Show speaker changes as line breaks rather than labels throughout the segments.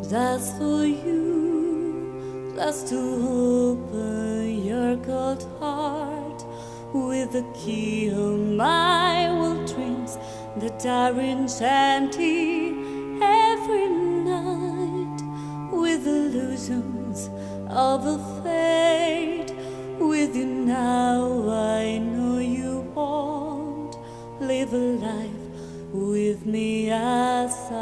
Just for you, just to open your cold heart with the key of my old dreams that are enchanting every night with illusions of a fate. With you now, I know you won't live a life with me aside.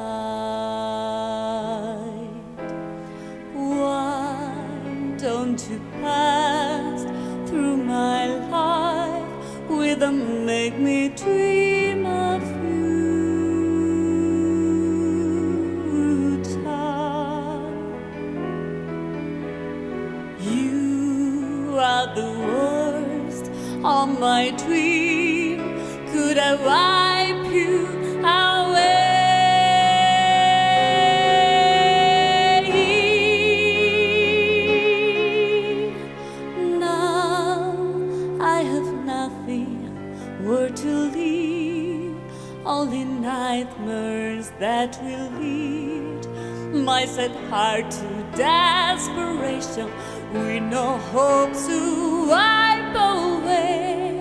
Don't you pass through my life with a make me dream of you, child. You are the worst of my dream. Could I wipe you away? Only nightmares that will lead my sad heart to desperation, with no hope to wipe away.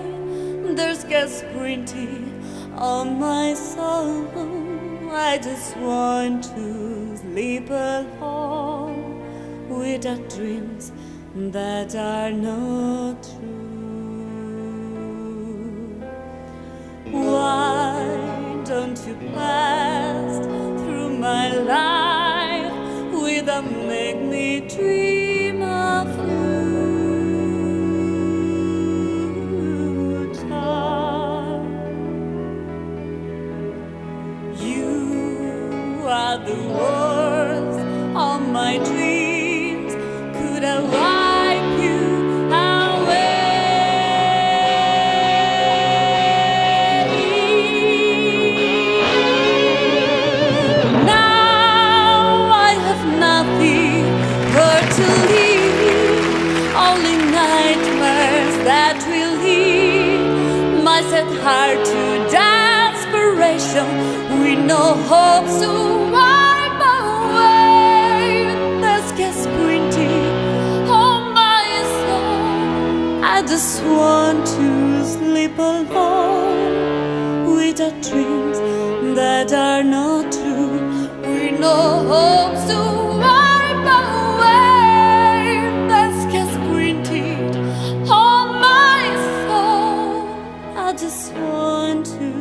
There's gas printing on my soul. I just want to sleep alone without dreams that are not true. Why don't you pass through my life without make me dream of you, child? You are the worst of my dreams. Could I wipe you away? That will lead my sad heart to desperation, with no hope to wipe away. There's gas printing on my soul. I just want to sleep alone without dreams that are not true, with no hope to wipe away. There's gas printing on my soul. I just want to